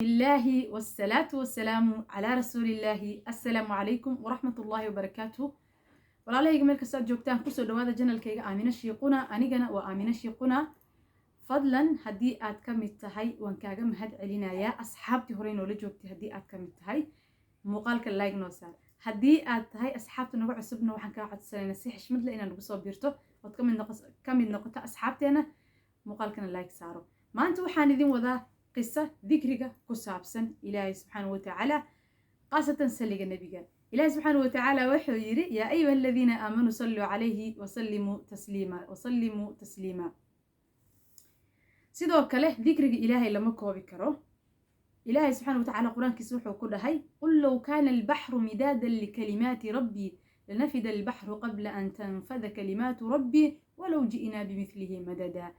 الله والصلاة والسلام على رسول الله. السلام عليكم ورحمة الله وبركاته. walaalahayga meel kasta aad joogtaan kusoo dhawaada janalkayga Aamina Shiiquna. anigana waa Aamina Shiiquna. fadlan haddii aad ka mid tahay waan kaaga mahad celinayaa. asxaabtii hore noola joogtay haddii aad ka mid tahay muuqaalka like noo saar. haddii aad tahay asxaabta nagu cusubna waxaan kaa codsanaynaa si xishmad leh inaad nagu soo biirto ood ka mid noqoto asxaabteena muuqaalkana like saaro. maanta waxaan idin wadaa قصة ذكرك كسابسا إلهي سبحانه وتعالى قاسة سلق النبي. إلهي سبحانه وتعالى وحيري يا أيها الذين آمنوا صلوا عليه وسلموا تسليما سيدو كله ذكرك إلهي لما كوبكره. إلهي سبحانه وتعالى قرآن كسوحه كل هاي قل لو كان البحر مدادا لكلمات ربي لنفد البحر قبل أن تنفذ كلمات ربي ولو جئنا بمثله مددا.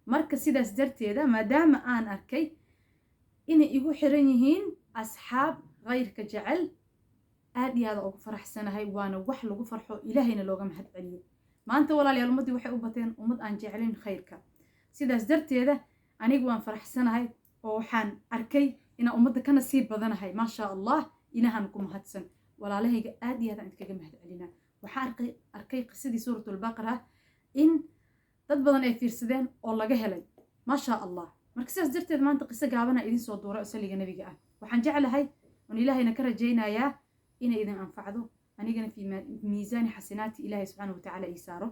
marka sidaas darteeda maadaama aan arkay inay igu xiran yihiin asxaab qayrka jecel aad iyo aad ugu faraxsanahay waana wax lagu farxo ilaahayna looga mahad celiyo. maanta walaalayaal ummadii waxay u bateen ummad aan jecelin khayrka. sidaas darteeda anigu waan faraxsanahay oo waxaan arkay inaan ummadda ka nasiib badanahay ma sha Allah. ilaahan ku mahadsan walaalahayga aad iyo aad aan kaga mahad celinaa. waxaan arkay qisadii suuratul baqara in dad badan ay fiirsadeen oo laga helay ma sha Allah. marka sidaas darteed maanta qiso gaabana idin soo duuray saliga nabiga ah. waxaan jeclahay in ilaahayna ka rajaynayaa inay idin anfacdo anigana fi miisaan xasanaati ilaahay subhanahu wa ta'ala isaaro.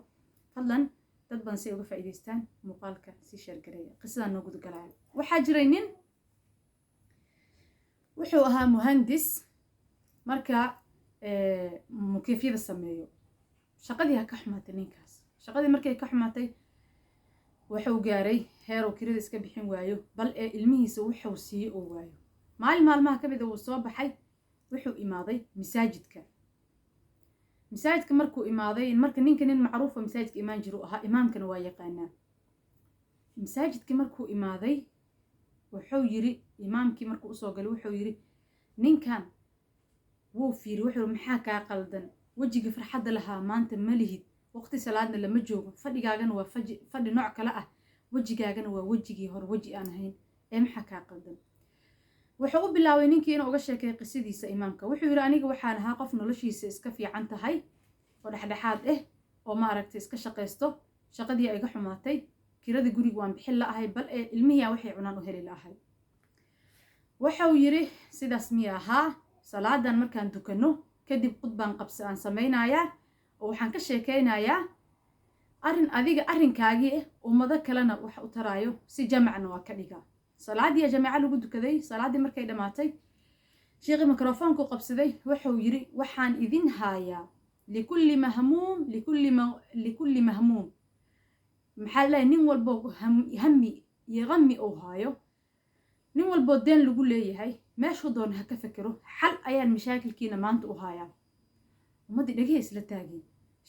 fadlan dad badan si uga faa'iideystaan muuqaalka si share gareeya. qisadan noo gudgalaya waxaa jiray nin wuxuu ahaa muhandis marka mukeefiyada sameeyo. shaqadii ka xumaatay ninkaas. shaqadii markay ka xumaatay wuxuu gaaray heer uu kirada iska bixin waayo bal ee ilmihiisa wuxuu siiyay oo waayo. maalmaha ka mid ah uu soo baxay wuxuu imaaday masaajidka markuu imaaday marka ninka nin macruuf ah masaajidka imaan jiru ahaa imaamkana waa yaqaanaa. masaajidka markuu imaaday wuxuu yiri imaamkii markuu soo galay wuxuu yiri ninkan wuu fiiri wuxuu maxaa ka qaldan wajiga farxadda lahaa maanta ma lihid waqti salaadna lama joogo fadhigaagana waa fadhi nooc kale ah wajigaagana waa wajigii hor waji aan ahayn ee maxaa ka qaldan. wuxuu u bilaabay ninkii inuu uga sheekay qisadiisa imaamka. wuxuu yiri aniga waxaan ahaa qof noloshiisa iska fiican tahay oo dhaxdhaxaad ah oo ma aragtay iska shaqeysto. shaqadii ay iga xumaatay kirada guriga waan bixin la'ahay bal ee ilmihiya waxay cunaan u heli la'ahay. wuxuu yiri sidaas miya ahaa salaadan markaan dukano kadib qudbaan qabsi aan samaynayaa oo waxaan ka sheekeynayaa adiga arrinkaagii ah ummado kalena wax u taraayo si jamacna waa ka dhigaa. salaadii jamaaca lagu dukaday. salaadii markay dhamaatay sheekhi mikrofoonku qabsaday wuxuu yiri waxaan idin haayaa likulli mahmuum maxaa la nin walbo hammi iyo qammi oo haayo nin walbo deen lagu leeyahay meeshuu doon ha ka fikiro xal ayaan mashaakilkiina maanta u haayaa. ummadii dhageys la taagay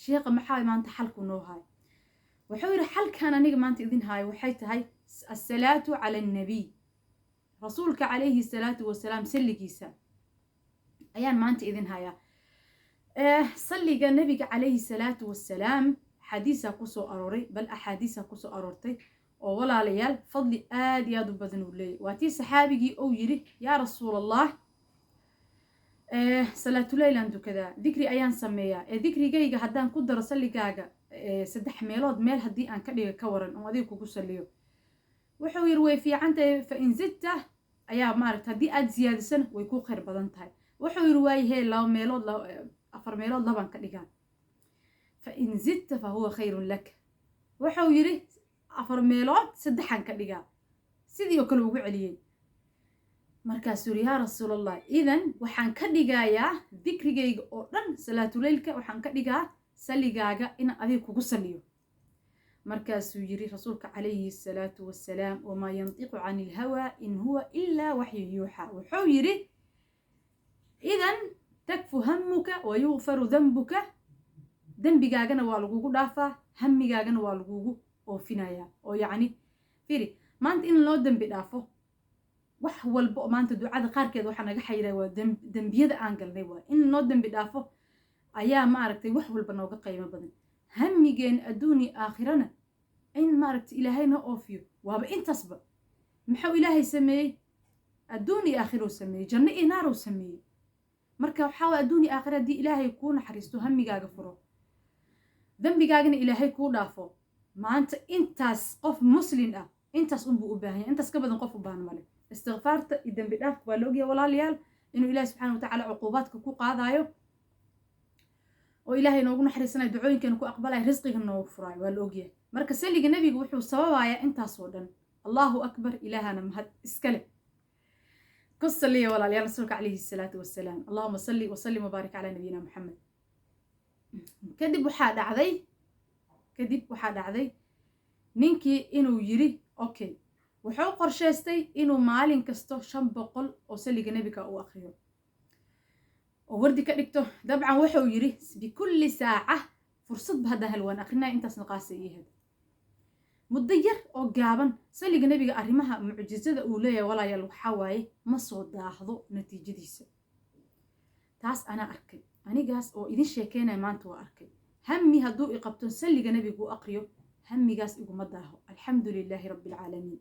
sheekha maxaa maanta xalku noo haay. wuxuu yiri xalkan aniga maanta idin haayo waxay tahay الصلاة على النبي رسولك عليه الصلاة والسلام سلقيسا أيان ما أنت إذن هايا صلق النبي عليه الصلاة والسلام حديثة قصو أروري بل أحاديثة قصو أرورتي وولا ليال فضل آدي يادو بذنو لي واتي صحابي أو يري يا رسول الله صلاة ليل أنتو كذا ذكري أيان سمية ذكري جايجا هدان قدر صلقاجا سدح ميلاد ميل هدي أن كدي كورن وذيكو كسليو. wuxuu yiri way fiicantahay fa in zidta ayaa maaragtay hadii aad ziyaadisan way ku khayr badan tahay. wuxuu yiri way hee laba meelood afar meelood laban ka dhigaan fa in zidta fa huwa khayrun lak. wuxuu yiri afar meelood saddexan ka dhigaa sidii kale ugu celiyay. markaas yiri yaa rasuulallah idan waxaan ka dhigayaa dhikrigayga oo dhan salaatuleylka waxaan ka dhigaa saligaaga in adiga kugu saliyo. مركز يجري رسولك عليه الصلاة والسلام وما ينطق عن الهوى إن هو إلا وحي يوحى. وحويري إذن تكفو همك ويغفر ذنبك. ذنبي جاجنا والجوجو دافع همي جاجنا والجوجو أو فينايا أو يعني فيري ما أنت إن لو ذنبي دافو وحو البق ما أنت دعاء قار كذا وحنا جحيرة وذنبي هذا أنقل ذيوا إن لو ذنبي دافو أيام ما عرفت وحو البنوق قيمة بدن همي جين أدوني آخرنا إن ما عرفت إلهينا أوفيو وهذا إن تصبر محو إلهي سمي adduuni aakhiro sameeyey janno iyo naar sameeyey marka waxa adduuni aakhiro hadii ilaahay kuu naxariisto hamigaaga furo dambigaagana ilaahay kuu dhaafo maanta intaas qof muslim ah intaas unbuu u baahan yahay intaas ka badan qof u baahan male istighfaarta iyo dambi dhaafka waa la ogyahay walaalayaal inuu ilaahay subxaanahu wa tacaala cuquubaadka ku qaadayo oo ilaahay noogu naxariisanayo ducooyinkeena ku aqbalayo risqiga noogu furaayo waa la ogyahay marka saliga nabiga wuxuu sababayaa intaas oo dhan allahu akbar ilaahana mahad iskale ku saliya walaalayaal rasuulka calayhi salaatu wassalaam allahuma salli wa sallim wabaarik calaa nabiyina maxamed kadib waxaa dhacday ninkii inuu yiri okay wuxuu qorshaystay inuu maalin kasto 500 oo saliga nabiga uu akhriyo oo wardi ka dhigto dabcan wuxuu yiri bikulli saaca fursad bahada halwan akhrina intaas naqaasiyay muddo yar oo gaaban saliga nabiga arrimaha mucjizada uu leeyahay walaalayaal waxa waaye ma soo daahdo natiijadiisa taas ana arkay anigaas oo idin sheekeynay maanta waa arkay hammi haduu iqabto saliga nabiga uu aqriyo hammigaas iguma daaho alxamdulilaahi rabbil caalamiin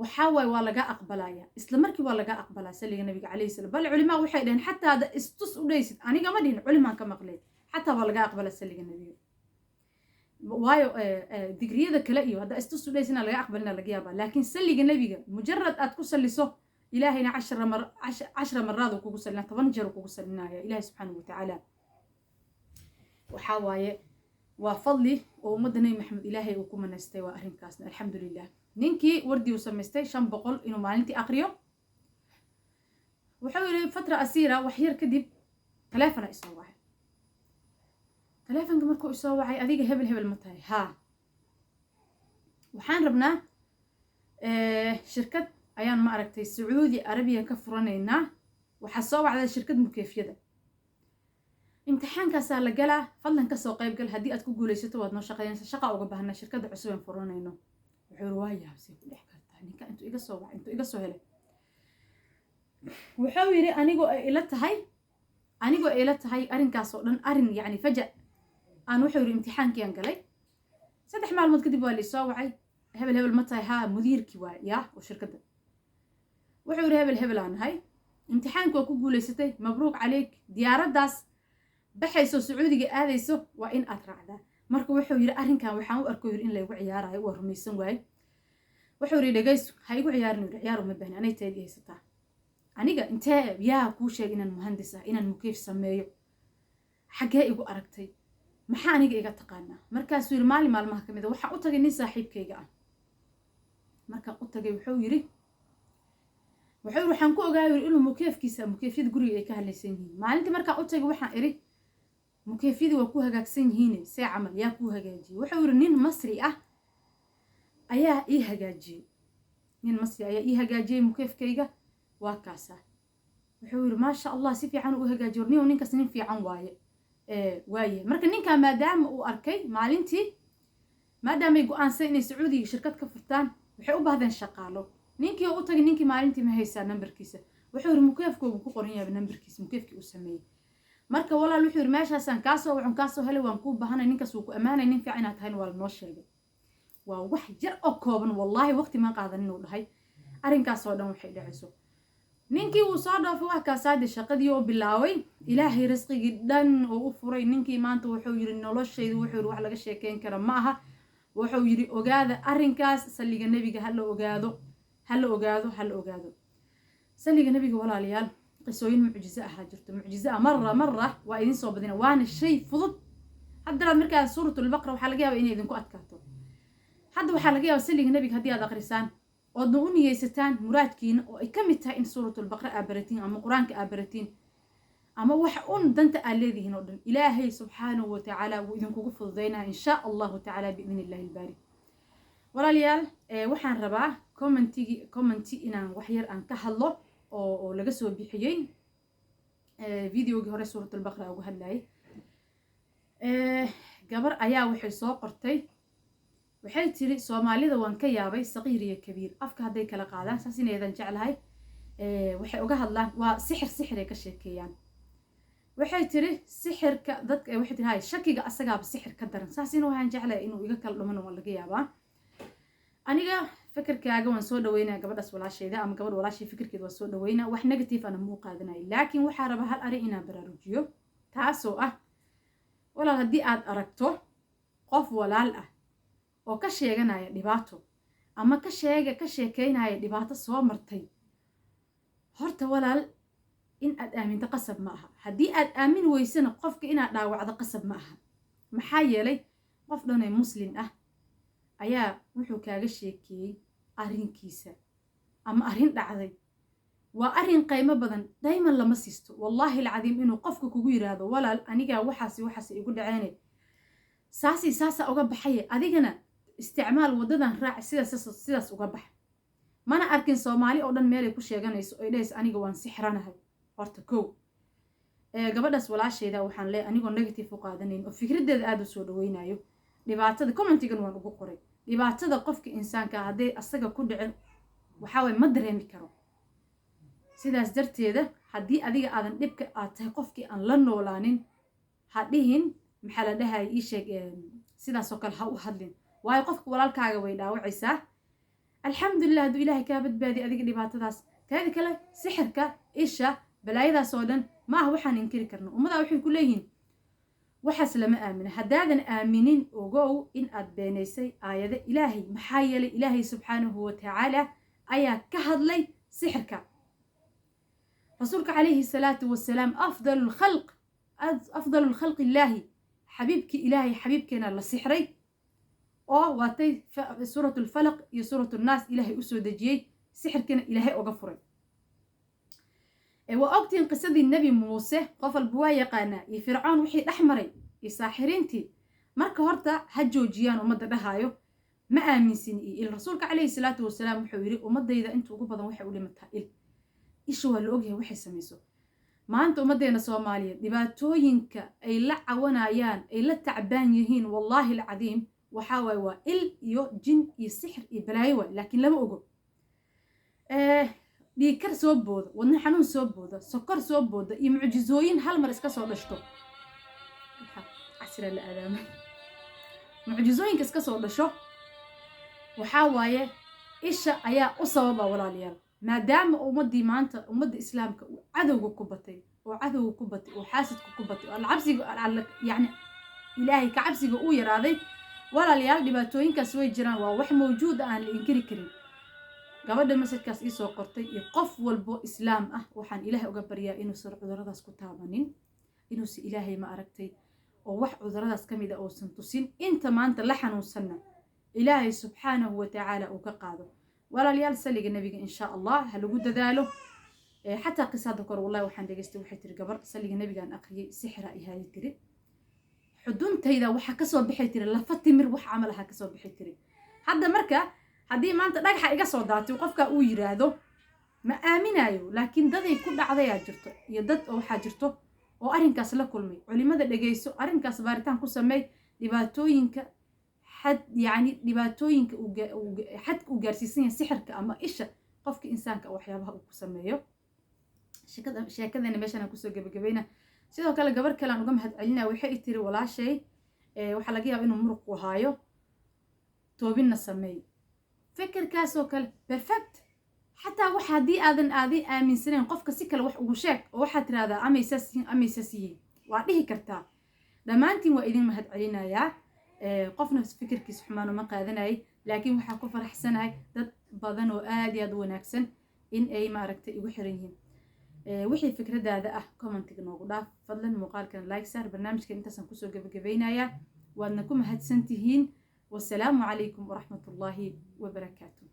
waxa way waa laga aqbalaya isla markii waa laga aqbalaa saliga nabiga calayhi salaam bal culimaa waxay dhaheen xataa hada istus u dhaysid aniga ma dhihin culimaan ka maqlay xataa waa laga aqbalaa saliga nabiga waayo digriyada kale iyo hada istus u dhaysina laga aqbalina laga yaabaa laakiin saliga nabiga mujarrad aad ku saliso ilaahayna 10 maraad kugu salina 10 jeer kugu salinaya ilaahay subxaanahu wa tacaala waxa waaye waa fadli oo ummadda nabi maxamed ilaahay uu ku manaystay waa arrinkaasna alxamdulilah ninkii wardii uu samaystay 500 inuu maalintii aqriyo wuxuu yiri fatra asiira wax yar kadib telefoon ay soo wacay telefoonka markuu soo wacay adiga hebel ma tahay ha waxaan rabnaa shirkad ayaan ma aragtay Saudi Arabia ka furanaynaa waxa soo wacday shirkad mukeefiyada imtixaankaas la galaa fadlan ka soo qayb gal hadii aad ku guuleysato waad noo shaqeynaysaa shaqa uga baahnaa shirkadda cusub aan furanayno wuxuu waayaa si ku dhex kartaa ninka intuu iga soo helay wuxuu yiri anigoo ila tahay arrinkaas oo dhan arrin yani faja aan wuxuu yiri imtixaankii aan galay 3 maalmood kadib waa la soo wacay hebel ma tahay ha mudiirkii waa yaa oo shirkadda wuxuu yiri hebel aan ahay imtixaanku waa ku guuleysatay mabruuq calayk diyaaradaas baxayso Sacuudiga aadayso waa in aad raacdaa marka wuxuu yiri arrinkan waxaan u arko in la igu ciyaarayo waa rumaysan waay wuxuu yiri dhageyso ha igu ciyaarin ciyaaro ma baahan anay tahay haysataa aniga intee yaa ku sheeg inaan muhandis ah inaan mukeef sameeyo xagee igu aragtay maxaa aniga iga taqaana markaas yiri maalmaha kamid waxa u tagay nin saaxiibkayga ah marka u tagay wuxuu yiri waxaan ku ogaayay inuu mukeefyada guriga ay ka halaysan yihiin maalintii marka u tagay waxaan iri mukeefyadu waa ku hagaagsan yihiin si camal yaa ku hagaajiyay wuxuu yiri nin masri ah ayaa ii hagaajiyay mukeefkayga waa kaasa wuxuu yiri ma sha Allah si fiican u hagaajiyo ninkaas nin fiican waaye marka ninka maadaama uu arkay maalintii maadaama ay go'aansan inay Sacuudiga shirkad ka furtaan waxay u baahdeen shaqaalo ninkii u tagay ninkii maalintii ma haysaa numberkiisa wuxuu yiri mukeefkoogu ku qoran yahay numberkiisa mukeefkii uu sameeyay marka walaal wuxuu yiri meeshaasaan kaasoo helay waan ku baahanay ninkaas uu ku amaanay nin fiican aad tahay waa noo sheegay waa wax jar oo kooban wallahi waqti ma qaadan inuu dhahay arrinkaas oo dhan waxay dhacayso ninkii uu soo dhaafay wax ka saadi shaqadii oo bilaaway ilaahay risqigi dhan oo u furay ninkii maanta wuxuu yiri noloshaydu wuxuu yiri wax laga sheekeyn kara ma aha wuxuu yiri ogaada arrinkaas saliga nabiga hal ogaado saliga nabiga walaalayaal qisooyin mucjizo ah jirto mucjizo marra waa idin soo badina waana shay fudud hadda markaa suuratul baqara waxa laga yaabaa inay idinku adkaato hadda waxa laga yaabaa saliga nabiga hadii aad akhrisaan oo u niyeysataan muraadkiina oo ay ka mid tahay in suuratul baqara aabaratiin ama quraanka aabaratiin ama wax danta aad leedihiin oo dhan ilaahay subxaanahu wa tacaala wuu idinkugu fududeynaa insha allahu tacaala biidnillahi albaari walaalayaal waxaan rabaa commenti inaan wax yar aan ka hadlo oo laga soo bixiyay videogii hore suuratul baqara ugu hadlayay gabar ayaa waxay soo qortay waxay tiri Soomaalida waan ka yaabay saqiir iyo kabiir afka haday kala qaadaan saas inaydan jeclahay waxay uga hadlaan waa sixir ay ka sheekeeyaan waxay tiri sixirka dadka waxay tiri hay shakiga asaga sixir ka daran saas inuu waxaan jeclahay inuu iga kala dhuman oo laga yaabaa aniga fikirkaaga waan soo dhaweynaa gabadhaas walaashayda ama gabadh walaashay fikirkeeda waan soo dhaweynaa wax negative ana muu qaadanayo laakiin waxaa rabaa hal arrin inaan baraarujiyo taasoo ah walaal haddii aad aragto qof walaal ah oo ka sheeganaya dhibaato ama ka sheekeynaya dhibaato soo martay horta walaal in aad aaminto qasab ma aha haddii aad aamin weysana qofka inaad dhaawacdo qasab ma aha maxaa yeelay qof dhanee muslim ah ayaa wuxuu kaaga sheekeeyey arrinkiisa ama arrin dhacday waa arrin qiimo badan dayman lama siisto wallaahi alcadiim inuu qofka kugu yiraahdo walaal anigaa waxaasi igu dhaceene saasa uga baxaye adigana isticmaal wadadan raac sidaas uga bax mana arkin Soomaali oo dhan meel ay ku sheeganayso oo dhays aniga waan sixranahay horta kow gabadhaas walaashayda waxaan leeyahay anigoo negative u qaadanayn oo fikradeeda aad u soo dhaweynayo dhibaatada commentigan waan ugu qoray dhibaatada qofka insaanka haday asaga ku dhicin waxa way ma dareemi karo sidaas darteeda haddii adiga aadan dhibka aad tahay qofkii aan la noolaanin ha dhihin maxaa la dhahay ii sheeg sidaas oo kale ha u hadlin waayo qofka walaalkaaga way dhaawacaysaa alxamdulilah hadduu ilaahay kaa badbaadi adiga dhibaatadaas taadi kale sixirka isha balaayadaas oo dhan ma aha waxaan inkiri karno ummadaa waxay ku leeyihiin waxaas lama aamina haddaadan aaminin ogow in aad beenaysay aayada ilaahay maxaa yeelay ilaahay subxaanahu watacaala ayaa ka hadlay sixirka rasuulka calayhi salaatu wasalaam afdalu lkhalqi illaahi xabiibkii ilaahay xabiibkeena la sixray oo waatay suuratu lfalaq iyo suuratu nnaas ilaahay u soo dejiyey sixirkiina ilaahay oga furay waa ogtiin qisadii nebi muuse qof walba waa yaqaanaa iyo fircoon wixii dhex maray iyo saaxiriintii marka horta ha joojiyaan ummadda dhahaayo ma aaminsin iyo il rasuulka calayhi salaatu wasalaam wuxuu yidhi ummadayda inta ugu badan waxay u dhimataa isha waa la ogyahay waxay samayso maanta ummaddeena soomaaliyeed dhibaatooyinka ay la cawanayaan ay la tacbaan yihiin wallaahi alcadiim waxaa waaye waa il iyo jin iyo sixir iyo balaayo waay laakiin lama ogo dhiigkar soo booda wadna xanuun soo booda sokor soo booda iyo mucjizooyin hal mar iska soo dhashto casira la aadaamay mucjizooyinka iska soo dhasho waxaa waaye isha ayaa u sababa walaalayaal maadaama ummadii maanta ummadda islaamka uu cadowga ku batay oo xaasidka ku batay oo cabsiga yani ilaahay ka cabsiga uu yaraaday walaalayaal dhibaatooyinkaas way jiraan waa wax mawjuud aan la inkiri karin gabadha masajkaas ii soo qortay iyo qof walbo islaam ah waxaan ilaahay uga baryaa inuusan cuduradaas ku taabanin inuusan ilaahay ma aragtay oo wax cuduradaas ka mid ah uusan tusin inta maanta la xanuunsanna ilaahay subxaanahu watacaala uu ka qaado walaalayaal saliga nabiga insha allah ha lagu dadaalo xataa qisada kor wallahi waxaan dhageystay waxay tiri gabar saliga nabigaan aqriyay sixra ihaay tiri xuduntayda waxa ka soo bixay tiri lafa timir wax camal aha ka soo bixay tiri hadda marka haddii maanta dhagaxa iga soo daatay qofka uu yiraahdo ma aaminayo laakiin daday ku dhacdayaa jirto iyo dad waxaa jirto oo arrinkaas la kulmay culimada dhageyso arrinkaas baaritaan ku sameey dhibaatooyinka يعني dhibaatooyinka xadka uu gaarsiisan yahay sixirka ama isha qofka insaanka waxyaabaha uu ku sameeyo sheekadana meeshan aan kusoo gabagabayna sidoo kale gabar kale aan uga mahad celinaa waxay tiri walaashay waxaa laga yaabaa inuu muruq ku haayo toobinna sameey fikirkaasoo kale perfect xataa wax haddii aadan aaminsanayn qofka si kale wax ugu sheeg oo waxaad tirahdaa amaysaas yihiin waa dhihi kartaa dhammaantiin waa idin mahad celinayaa qofna fikirkiisa xumaan uma qaadanayay laakiin waxaa ku faraxsanahay dad badan oo aad iyo aad u wanaagsan in ay maaragtay igu xiran yihiin wixii fikradaada ah commentiga noogu dhaaf fadlan muuqaalkan like saar barnaamijkan intaasaan kusoo gabagabaynayaa waadna ku mahadsan tihiin wasalaamu calaykum waraxmatullaahi wabarakaatu